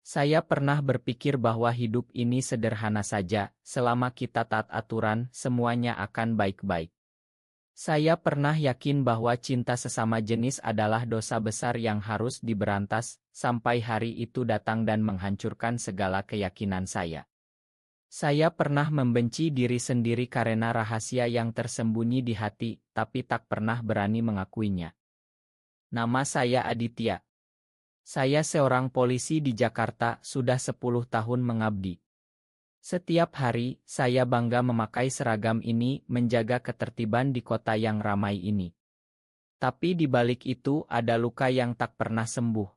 Saya pernah berpikir bahwa hidup ini sederhana saja, selama kita taat aturan, semuanya akan baik-baik. Saya pernah yakin bahwa cinta sesama jenis adalah dosa besar yang harus diberantas, sampai hari itu datang dan menghancurkan segala keyakinan saya. Saya pernah membenci diri sendiri karena rahasia yang tersembunyi di hati, tapi tak pernah berani mengakuinya. Nama saya Aditya. Saya seorang polisi di Jakarta, sudah 10 tahun mengabdi. Setiap hari, saya bangga memakai seragam ini, menjaga ketertiban di kota yang ramai ini. Tapi di balik itu ada luka yang tak pernah sembuh.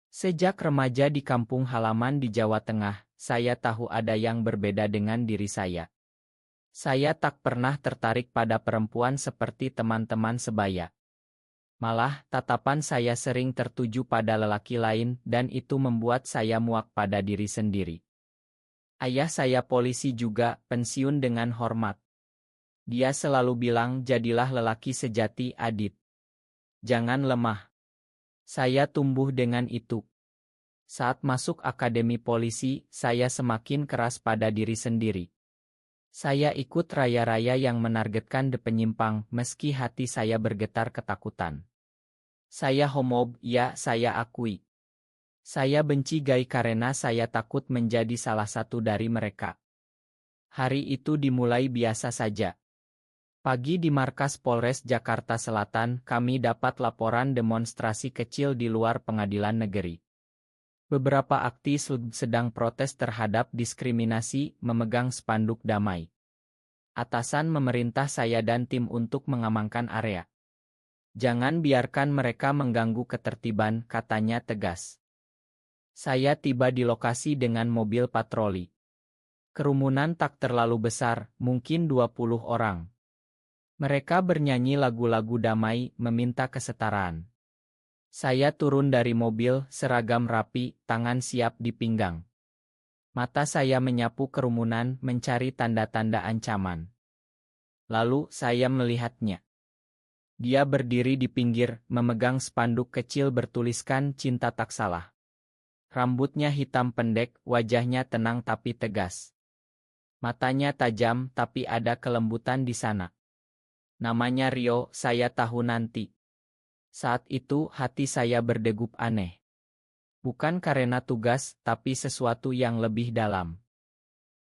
Sejak remaja di kampung halaman di Jawa Tengah, saya tahu ada yang berbeda dengan diri saya. Saya tak pernah tertarik pada perempuan seperti teman-teman sebaya. Malah, tatapan saya sering tertuju pada lelaki lain, dan itu membuat saya muak pada diri sendiri. Ayah saya polisi juga, pensiun dengan hormat. Dia selalu bilang, jadilah lelaki sejati, Adit. Jangan lemah. Saya tumbuh dengan itu. Saat masuk akademi polisi, saya semakin keras pada diri sendiri. Saya ikut raya-raya yang menargetkan penyimpang, meski hati saya bergetar ketakutan. Saya homob, ya, saya akui. Saya benci gay karena saya takut menjadi salah satu dari mereka. Hari itu dimulai biasa saja. Pagi di markas Polres Jakarta Selatan, kami dapat laporan demonstrasi kecil di luar pengadilan negeri. Beberapa aktivis sedang protes terhadap diskriminasi, memegang spanduk damai. Atasan memerintah saya dan tim untuk mengamankan area. Jangan biarkan mereka mengganggu ketertiban, katanya tegas. Saya tiba di lokasi dengan mobil patroli. Kerumunan tak terlalu besar, mungkin 20 orang. Mereka bernyanyi lagu-lagu damai, meminta kesetaraan. Saya turun dari mobil, seragam rapi, tangan siap di pinggang. Mata saya menyapu kerumunan, mencari tanda-tanda ancaman. Lalu, saya melihatnya. Dia berdiri di pinggir, memegang spanduk kecil bertuliskan cinta tak salah. Rambutnya hitam pendek, wajahnya tenang tapi tegas. Matanya tajam, tapi ada kelembutan di sana. Namanya Rio, saya tahu nanti. Saat itu, hati saya berdegup aneh. Bukan karena tugas, tapi sesuatu yang lebih dalam.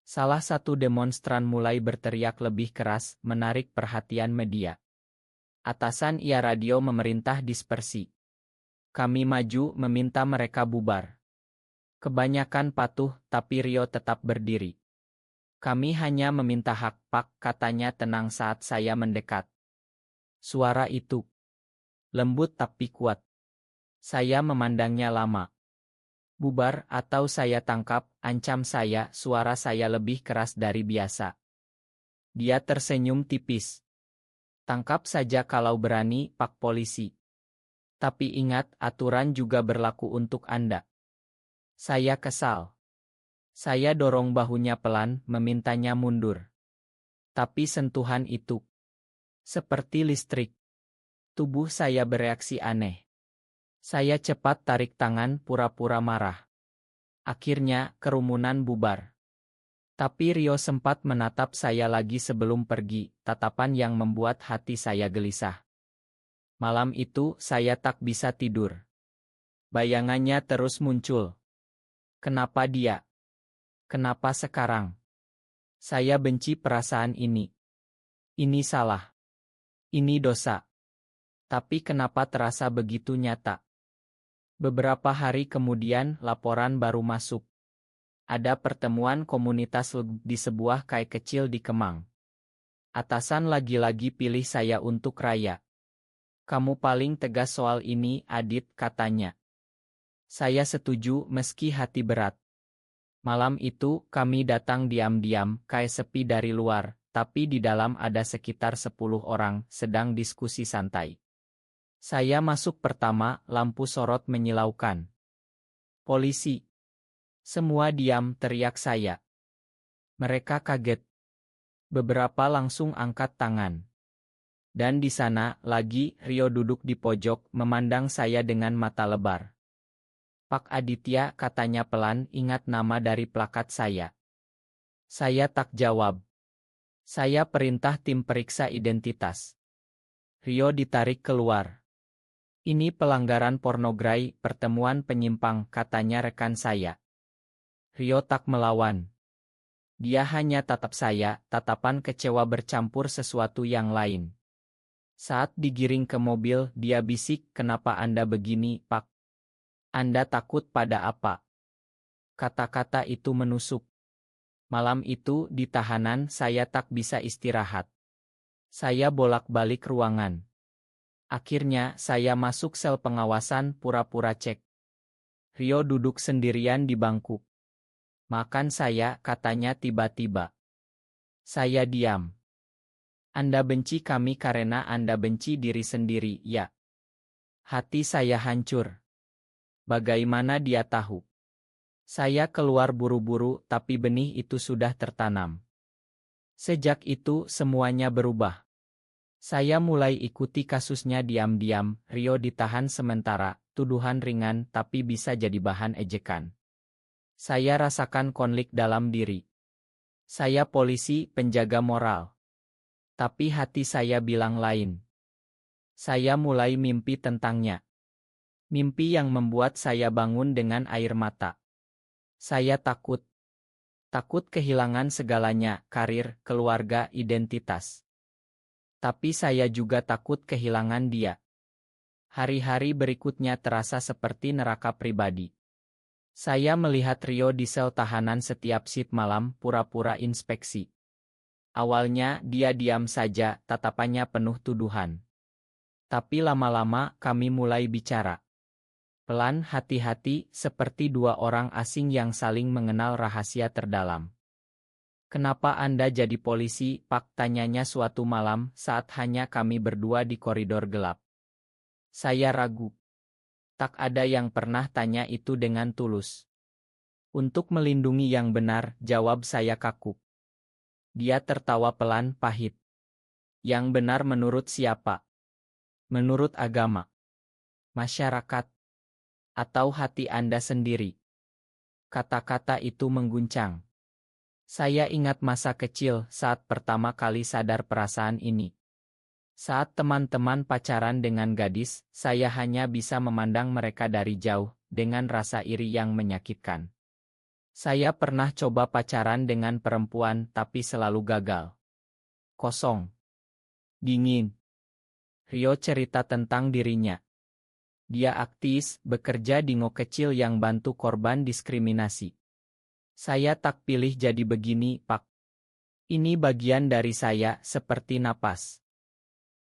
Salah satu demonstran mulai berteriak lebih keras, menarik perhatian media. Atasan ia radio memerintah dispersi. Kami maju meminta mereka bubar. Kebanyakan patuh, tapi Rio tetap berdiri. Kami hanya meminta hak, Pak, katanya tenang saat saya mendekat. Suara itu lembut tapi kuat. Saya memandangnya lama. Bubar atau saya tangkap, ancam saya, suara saya lebih keras dari biasa. Dia tersenyum tipis. Tangkap saja kalau berani, Pak Polisi. Tapi ingat, aturan juga berlaku untuk Anda. Saya kesal. Saya dorong bahunya pelan, memintanya mundur. Tapi sentuhan itu seperti listrik. Tubuh saya bereaksi aneh. Saya cepat tarik tangan, pura-pura marah. Akhirnya, kerumunan bubar. Tapi Rio sempat menatap saya lagi sebelum pergi, tatapan yang membuat hati saya gelisah. Malam itu, saya tak bisa tidur. Bayangannya terus muncul. Kenapa dia? Kenapa sekarang? Saya benci perasaan ini. Ini salah. Ini dosa. Tapi kenapa terasa begitu nyata? Beberapa hari kemudian, laporan baru masuk. Ada pertemuan komunitas di sebuah kai kecil di Kemang. Atasan lagi-lagi pilih saya untuk raya. Kamu paling tegas soal ini, Adit, katanya. Saya setuju meski hati berat. Malam itu, kami datang diam-diam, kai sepi dari luar, tapi di dalam ada sekitar 10 orang, sedang diskusi santai. Saya masuk pertama, lampu sorot menyilaukan. Polisi. Semua diam, teriak saya. Mereka kaget. Beberapa langsung angkat tangan. Dan di sana, lagi, Rio duduk di pojok, memandang saya dengan mata lebar. Pak Aditya, katanya pelan, ingat nama dari plakat saya. Saya tak jawab. Saya perintah tim periksa identitas. Rio ditarik keluar. Ini pelanggaran pornografi, pertemuan penyimpang, katanya rekan saya. Rio tak melawan. Dia hanya tatap saya, tatapan kecewa bercampur sesuatu yang lain. Saat digiring ke mobil, dia bisik, kenapa Anda begini, Pak? Anda takut pada apa? Kata-kata itu menusuk. Malam itu, di tahanan, saya tak bisa istirahat. Saya bolak-balik ruangan. Akhirnya, saya masuk sel pengawasan, pura-pura cek. Rio duduk sendirian di bangku. Makan saya, katanya tiba-tiba. Saya diam. Anda benci kami karena Anda benci diri sendiri, ya? Hati saya hancur. Bagaimana dia tahu? Saya keluar buru-buru, tapi benih itu sudah tertanam. Sejak itu, semuanya berubah. Saya mulai ikuti kasusnya diam-diam. Rio ditahan sementara, tuduhan ringan tapi bisa jadi bahan ejekan. Saya rasakan konflik dalam diri. Saya polisi, penjaga moral. Tapi hati saya bilang lain. Saya mulai mimpi tentangnya. Mimpi yang membuat saya bangun dengan air mata. Saya takut. Takut kehilangan segalanya, karir, keluarga, identitas. Tapi saya juga takut kehilangan dia. Hari-hari berikutnya terasa seperti neraka pribadi. Saya melihat Rio di sel tahanan setiap shift malam, pura-pura inspeksi. Awalnya dia diam saja, tatapannya penuh tuduhan. Tapi lama-lama kami mulai bicara. Pelan, hati-hati, seperti dua orang asing yang saling mengenal rahasia terdalam. Kenapa Anda jadi polisi, Pak? Tanyanya suatu malam saat hanya kami berdua di koridor gelap. Saya ragu. Tak ada yang pernah tanya itu dengan tulus. Untuk melindungi yang benar, jawab saya kaku. Dia tertawa pelan, pahit. Yang benar menurut siapa? Menurut agama? Masyarakat? Atau hati Anda sendiri? Kata-kata itu mengguncang. Saya ingat masa kecil saat pertama kali sadar perasaan ini. Saat teman-teman pacaran dengan gadis, saya hanya bisa memandang mereka dari jauh, dengan rasa iri yang menyakitkan. Saya pernah coba pacaran dengan perempuan, tapi selalu gagal. Kosong. Dingin. Rio cerita tentang dirinya. Dia aktif, bekerja di ngo kecil yang bantu korban diskriminasi. Saya tak pilih jadi begini, Pak. Ini bagian dari saya, seperti napas.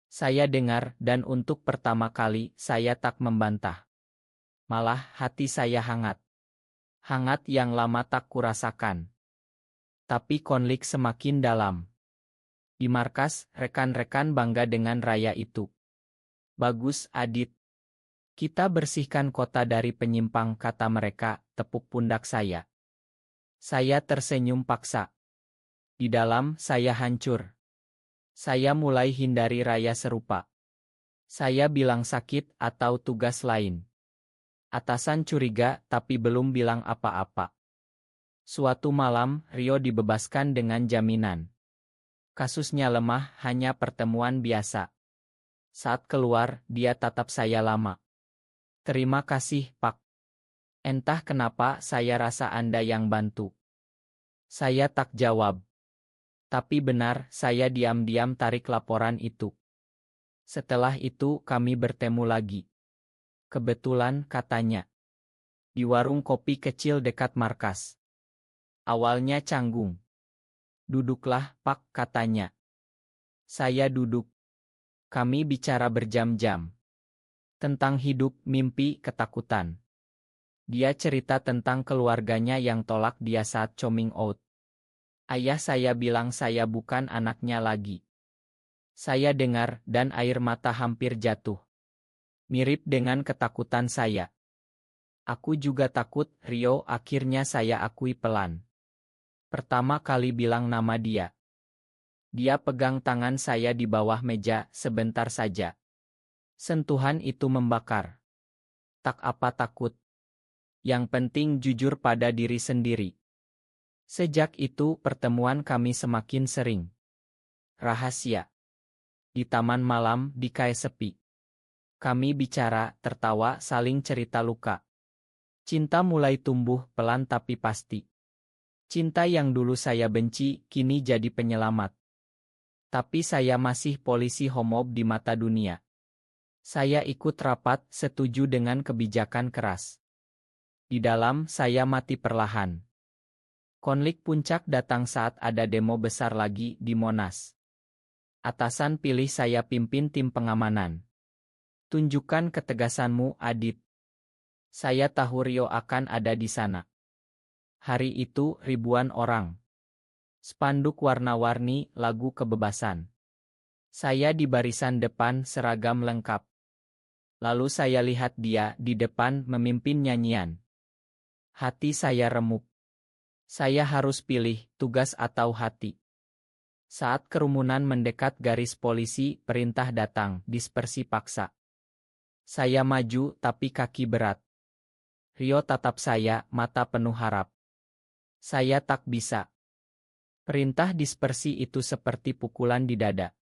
Saya dengar, dan untuk pertama kali, saya tak membantah. Malah, hati saya hangat. Hangat yang lama tak kurasakan. Tapi konflik semakin dalam. Di markas, rekan-rekan bangga dengan raya itu. Bagus, Adit. Kita bersihkan kota dari penyimpang, kata mereka, tepuk pundak saya. Saya tersenyum paksa. Di dalam, saya hancur. Saya mulai hindari raya serupa. Saya bilang sakit atau tugas lain. Atasan curiga tapi belum bilang apa-apa. Suatu malam, Rio dibebaskan dengan jaminan. Kasusnya lemah, hanya pertemuan biasa. Saat keluar, dia tatap saya lama. Terima kasih, Pak. Entah kenapa saya rasa Anda yang bantu. Saya tak jawab. Tapi benar, saya diam-diam tarik laporan itu. Setelah itu kami bertemu lagi. Kebetulan, katanya. Di warung kopi kecil dekat markas. Awalnya canggung. Duduklah, Pak, katanya. Saya duduk. Kami bicara berjam-jam. Tentang hidup, mimpi, ketakutan. Dia cerita tentang keluarganya yang tolak dia saat coming out. Ayah saya bilang saya bukan anaknya lagi. Saya dengar, dan air mata hampir jatuh. Mirip dengan ketakutan saya. Aku juga takut, Rio, akhirnya saya akui pelan. Pertama kali bilang nama dia. Dia pegang tangan saya di bawah meja, sebentar saja. Sentuhan itu membakar. Tak apa takut. Yang penting jujur pada diri sendiri. Sejak itu pertemuan kami semakin sering. Rahasia. Di taman malam di kai sepi. Kami bicara, tertawa, saling cerita luka. Cinta mulai tumbuh pelan tapi pasti. Cinta yang dulu saya benci, kini jadi penyelamat. Tapi saya masih polisi homob di mata dunia. Saya ikut rapat, setuju dengan kebijakan keras. Di dalam, saya mati perlahan. Konflik puncak datang saat ada demo besar lagi di Monas. Atasan pilih saya pimpin tim pengamanan. Tunjukkan ketegasanmu, Adit. Saya tahu Rio akan ada di sana. Hari itu ribuan orang. Spanduk warna-warni, lagu kebebasan. Saya di barisan depan seragam lengkap. Lalu saya lihat dia di depan memimpin nyanyian. Hati saya remuk. Saya harus pilih tugas atau hati. Saat kerumunan mendekat garis polisi, perintah datang, dispersi paksa. Saya maju tapi kaki berat. Rio tatap saya, mata penuh harap. Saya tak bisa. Perintah dispersi itu seperti pukulan di dada.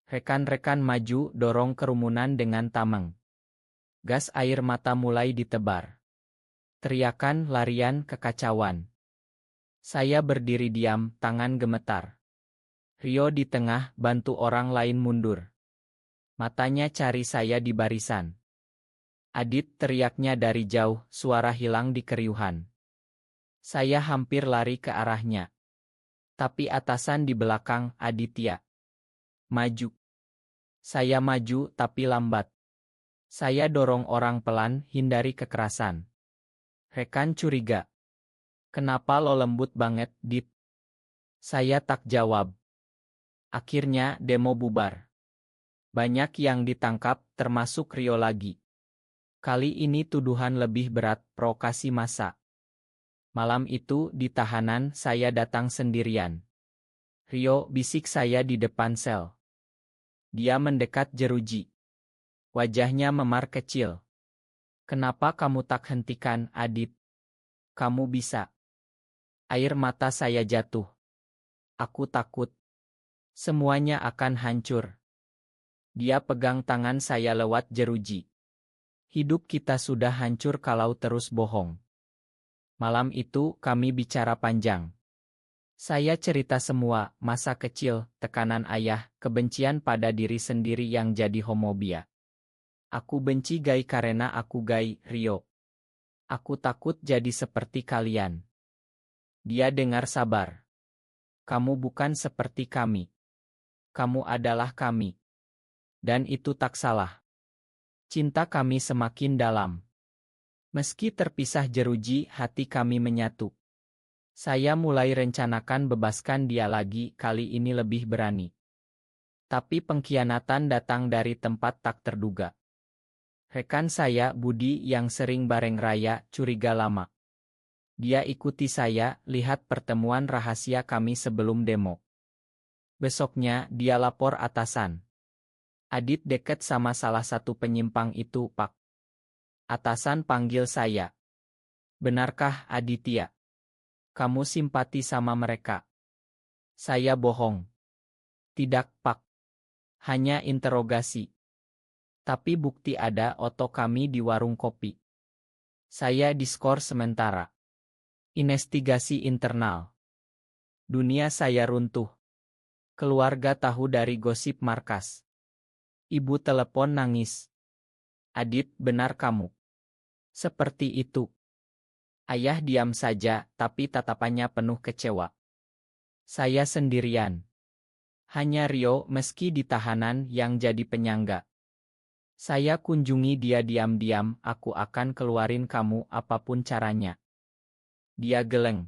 Rekan-rekan maju dorong kerumunan dengan tameng. Gas air mata mulai ditebar. Teriakan, larian, kekacauan. Saya berdiri diam, tangan gemetar. Rio di tengah, bantu orang lain mundur. Matanya cari saya di barisan. Adit, teriaknya dari jauh, suara hilang di keriuhan. Saya hampir lari ke arahnya. Tapi atasan di belakang, Aditya. Maju. Saya maju tapi lambat. Saya dorong orang pelan, hindari kekerasan. Rekan curiga. Kenapa lo lembut banget, Dit? Saya tak jawab. Akhirnya demo bubar. Banyak yang ditangkap, termasuk Rio lagi. Kali ini tuduhan lebih berat, provokasi massa. Malam itu di tahanan saya datang sendirian. Rio, bisik saya di depan sel. Dia mendekat jeruji. Wajahnya memar kecil. Kenapa kamu tak hentikan, Adit? Kamu bisa. Air mata saya jatuh. Aku takut. Semuanya akan hancur. Dia pegang tangan saya lewat jeruji. Hidup kita sudah hancur kalau terus bohong. Malam itu kami bicara panjang. Saya cerita semua, masa kecil, tekanan ayah, kebencian pada diri sendiri yang jadi homofobia. Aku benci gay karena aku gay, Rio. Aku takut jadi seperti kalian. Dia dengar sabar. Kamu bukan seperti kami. Kamu adalah kami. Dan itu tak salah. Cinta kami semakin dalam. Meski terpisah jeruji, hati kami menyatu. Saya mulai rencanakan bebaskan dia lagi, kali ini lebih berani. Tapi pengkhianatan datang dari tempat tak terduga. Rekan saya, Budi, yang sering bareng raya, curiga lama. Dia ikuti saya, lihat pertemuan rahasia kami sebelum demo. Besoknya, dia lapor atasan. Adit deket sama salah satu penyimpang itu, Pak. Atasan panggil saya. Benarkah, Aditya? Kamu simpati sama mereka? Saya bohong. Tidak, Pak. Hanya interogasi. Tapi bukti ada, foto kami di warung kopi. Saya diskor sementara. Investigasi internal. Dunia saya runtuh. Keluarga tahu dari gosip markas. Ibu telepon nangis. Adit, benar kamu. Seperti itu. Ayah diam saja, tapi tatapannya penuh kecewa. Saya sendirian. Hanya Rio, meski di tahanan, yang jadi penyangga. Saya kunjungi dia diam-diam, aku akan keluarin kamu apapun caranya. Dia geleng.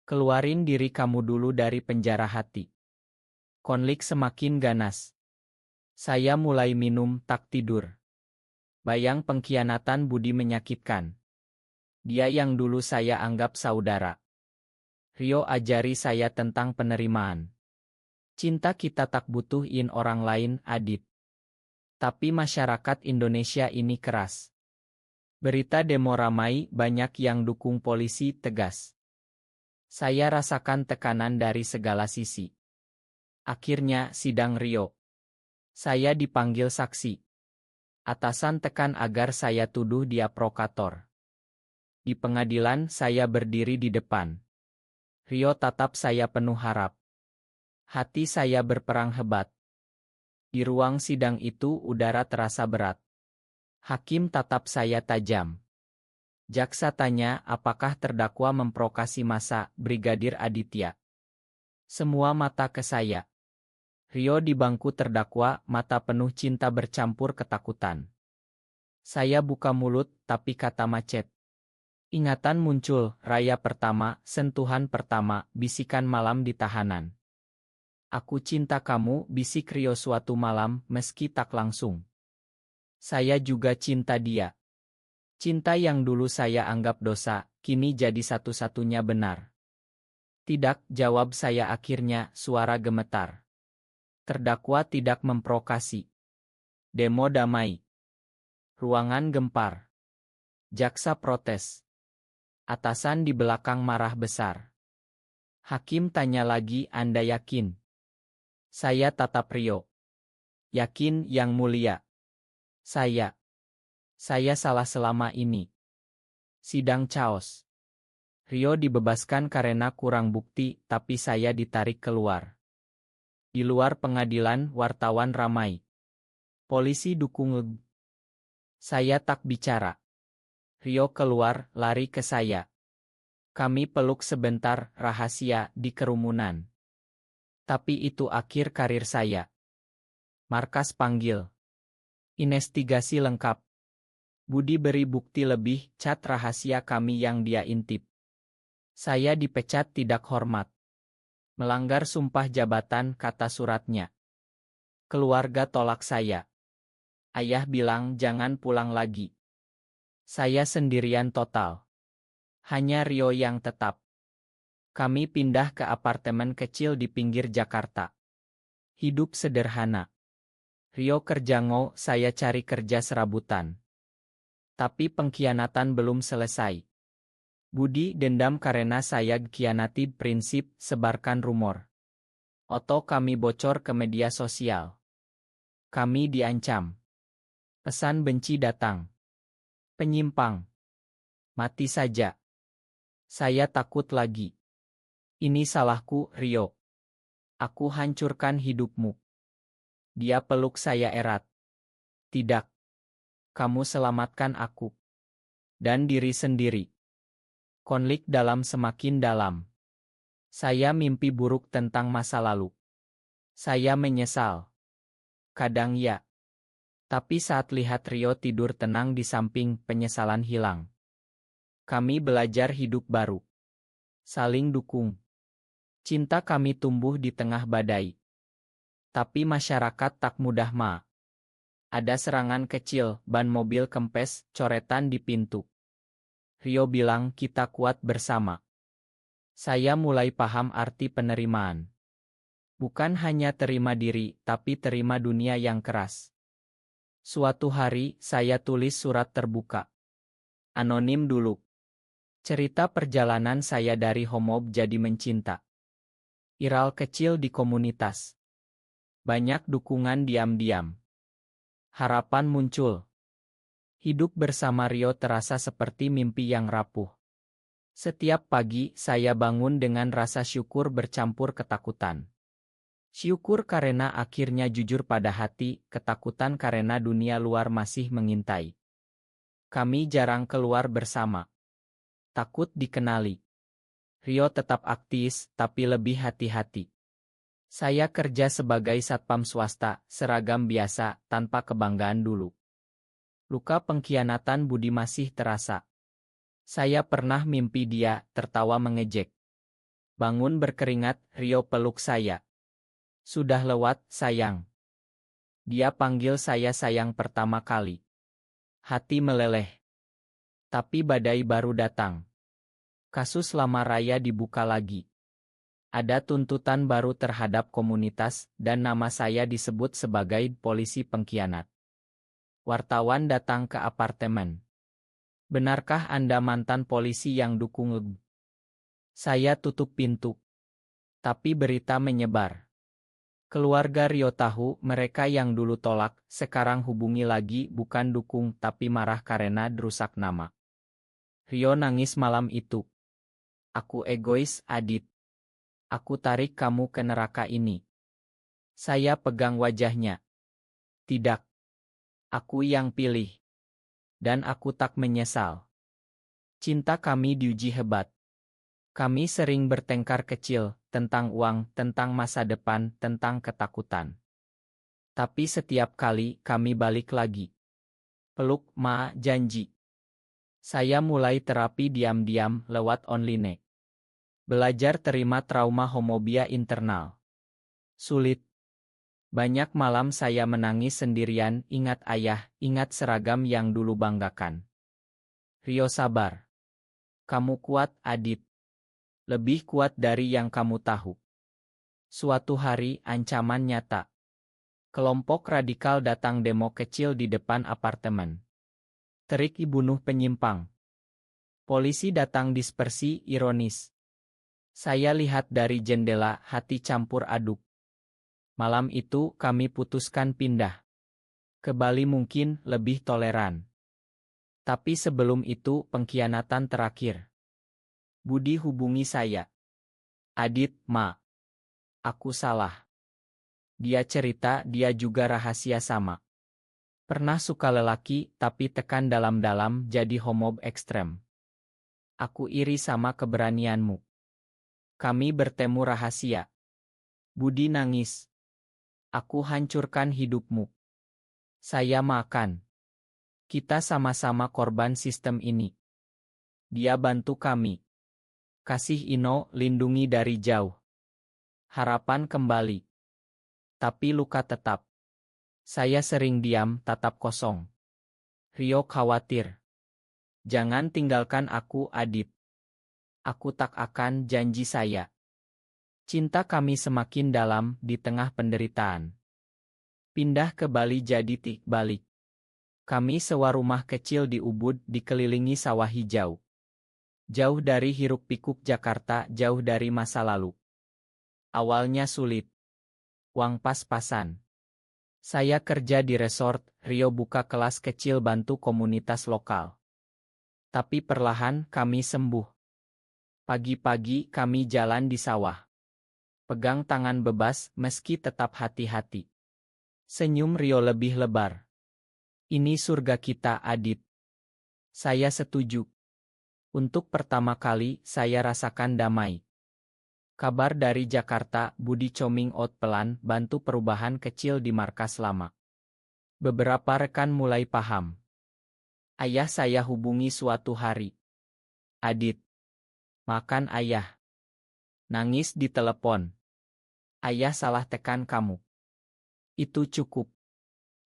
Keluarin diri kamu dulu dari penjara hati. Konflik semakin ganas. Saya mulai minum, tak tidur. Bayang pengkhianatan Budi menyakitkan. Dia yang dulu saya anggap saudara. Rio ajari saya tentang penerimaan. Cinta kita tak butuhin orang lain, Adit. Tapi masyarakat Indonesia ini keras. Berita demo ramai, banyak yang dukung polisi tegas. Saya rasakan tekanan dari segala sisi. Akhirnya, sidang Rio. Saya dipanggil saksi. Atasan tekan agar saya tuduh dia provokator. Di pengadilan, saya berdiri di depan. Rio tatap saya penuh harap. Hati saya berperang hebat. Di ruang sidang itu, udara terasa berat. Hakim tatap saya tajam. Jaksa tanya, apakah terdakwa memprovokasi massa, Brigadir Aditya? Semua mata ke saya. Rio di bangku terdakwa, mata penuh cinta bercampur ketakutan. Saya buka mulut, tapi kata macet. Ingatan muncul, raya pertama, sentuhan pertama, bisikan malam di tahanan. Aku cinta kamu, bisik Rio suatu malam, meski tak langsung. Saya juga cinta dia. Cinta yang dulu saya anggap dosa, kini jadi satu-satunya benar. Tidak, jawab saya akhirnya, suara gemetar. Terdakwa tidak memprovokasi. Demo damai. Ruangan gempar. Jaksa protes. Atasan di belakang marah besar. Hakim tanya lagi, Anda yakin? Saya tatap Rio. Yakin, Yang Mulia. Saya salah selama ini. Sidang chaos. Rio dibebaskan karena kurang bukti, tapi saya ditarik keluar. Di luar pengadilan, wartawan ramai. Polisi dukung. Saya tak bicara. Rio keluar, lari ke saya. Kami peluk sebentar, rahasia, di kerumunan. Tapi itu akhir karir saya. Markas panggil. Investigasi lengkap. Budi beri bukti lebih, cat rahasia kami yang dia intip. Saya dipecat tidak hormat. Melanggar sumpah jabatan, kata suratnya. Keluarga tolak saya. Ayah bilang jangan pulang lagi. Saya sendirian total. Hanya Rio yang tetap. Kami pindah ke apartemen kecil di pinggir Jakarta. Hidup sederhana. Rio kerja saya cari kerja serabutan. Tapi pengkhianatan belum selesai. Budi dendam karena saya khianati prinsip, sebarkan rumor. Oto kami bocor ke media sosial. Kami diancam. Pesan benci datang. Penyimpang. Mati saja. Saya takut lagi. Ini salahku, Rio. Aku hancurkan hidupmu. Dia peluk saya erat. Tidak. Kamu selamatkan aku. Dan diri sendiri. Konflik dalam semakin dalam. Saya mimpi buruk tentang masa lalu. Saya menyesal. Kadang ya. Tapi saat lihat Rio tidur tenang di samping, penyesalan hilang. Kami belajar hidup baru. Saling dukung. Cinta kami tumbuh di tengah badai. Tapi masyarakat tak mudah Ada serangan kecil, ban mobil kempes, coretan di pintu. Rio bilang kita kuat bersama. Saya mulai paham arti penerimaan. Bukan hanya terima diri, tapi terima dunia yang keras. Suatu hari, saya tulis surat terbuka. Anonim dulu. Cerita perjalanan saya dari homob jadi mencinta. Viral kecil di komunitas. Banyak dukungan diam-diam. Harapan muncul. Hidup bersama Rio terasa seperti mimpi yang rapuh. Setiap pagi, saya bangun dengan rasa syukur bercampur ketakutan. Syukur karena akhirnya jujur pada hati, ketakutan karena dunia luar masih mengintai. Kami jarang keluar bersama. Takut dikenali. Rio tetap aktif, tapi lebih hati-hati. Saya kerja sebagai satpam swasta, seragam biasa, tanpa kebanggaan dulu. Luka pengkhianatan Budi masih terasa. Saya pernah mimpi dia, tertawa mengejek. Bangun berkeringat, Rio peluk saya. Sudah lewat, sayang. Dia panggil saya sayang pertama kali. Hati meleleh. Tapi badai baru datang. Kasus lama raya dibuka lagi. Ada tuntutan baru terhadap komunitas, dan nama saya disebut sebagai polisi pengkhianat. Wartawan datang ke apartemen. Benarkah Anda mantan polisi yang dukung LG? Saya tutup pintu. Tapi berita menyebar. Keluarga Rio tahu mereka yang dulu tolak, sekarang hubungi lagi bukan dukung tapi marah karena rusak nama. Rio nangis malam itu. Aku egois, Adit. Aku tarik kamu ke neraka ini. Saya pegang wajahnya. Tidak. Aku yang pilih. Dan aku tak menyesal. Cinta kami diuji hebat. Kami sering bertengkar kecil, tentang uang, tentang masa depan, tentang ketakutan. Tapi setiap kali kami balik lagi. Peluk, Ma, janji. Saya mulai terapi diam-diam lewat online. Belajar terima trauma homofobia internal. Sulit. Banyak malam saya menangis sendirian, ingat ayah, ingat seragam yang dulu banggakan. Rio sabar. Kamu kuat, Adit. Lebih kuat dari yang kamu tahu. Suatu hari, ancaman nyata. Kelompok radikal datang demo kecil di depan apartemen. Terik bunuh penyimpang. Polisi datang dispersi, ironis. Saya lihat dari jendela, hati campur aduk. Malam itu kami putuskan pindah. Ke Bali mungkin lebih toleran. Tapi sebelum itu pengkhianatan terakhir. Budi hubungi saya. Adit, Ma. Aku salah. Dia cerita dia juga rahasia sama. Pernah suka lelaki tapi tekan dalam-dalam jadi homob ekstrem. Aku iri sama keberanianmu. Kami bertemu rahasia. Budi nangis. Aku hancurkan hidupmu. Saya makan. Kita sama-sama korban sistem ini. Dia bantu kami. Kasih Ino, lindungi dari jauh. Harapan kembali. Tapi luka tetap. Saya sering diam, tatap kosong. Rio khawatir. Jangan tinggalkan aku, Adit. Aku tak akan, janji saya. Cinta kami semakin dalam di tengah penderitaan. Pindah ke Bali jadi tik balik. Kami sewa rumah kecil di Ubud dikelilingi sawah hijau. Jauh dari hiruk-pikuk Jakarta, jauh dari masa lalu. Awalnya sulit. Uang pas-pasan. Saya kerja di resort, Rio buka kelas kecil bantu komunitas lokal. Tapi perlahan kami sembuh. Pagi-pagi kami jalan di sawah. Pegang tangan bebas meski tetap hati-hati. Senyum Rio lebih lebar. Ini surga kita, Adit. Saya setuju. Untuk pertama kali saya rasakan damai. Kabar dari Jakarta, Budi coming out pelan, bantu perubahan kecil di markas lama. Beberapa rekan mulai paham. Ayah saya hubungi suatu hari. Adit. Makan ayah. Nangis di telepon. Ayah salah tekan kamu. Itu cukup.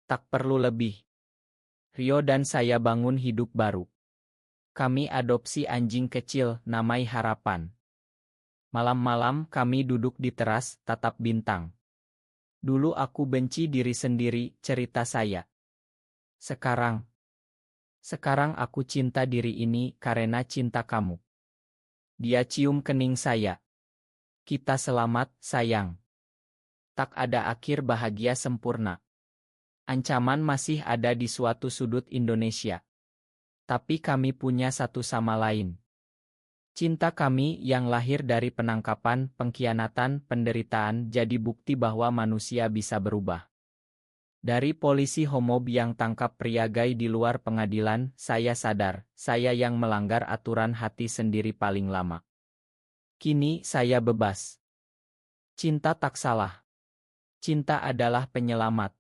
Tak perlu lebih. Rio dan saya bangun hidup baru. Kami adopsi anjing kecil, namai Harapan. Malam-malam kami duduk di teras, tatap bintang. Dulu aku benci diri sendiri, cerita saya. Sekarang aku cinta diri ini karena cinta kamu. Dia cium kening saya. Kita selamat, sayang. Tak ada akhir bahagia sempurna. Ancaman masih ada di suatu sudut Indonesia. Tapi kami punya satu sama lain. Cinta kami yang lahir dari penangkapan, pengkhianatan, penderitaan jadi bukti bahwa manusia bisa berubah. Dari polisi homob yang tangkap pria gay di luar pengadilan, saya sadar, saya yang melanggar aturan hati sendiri paling lama. Kini saya bebas. Cinta tak salah. Cinta adalah penyelamat.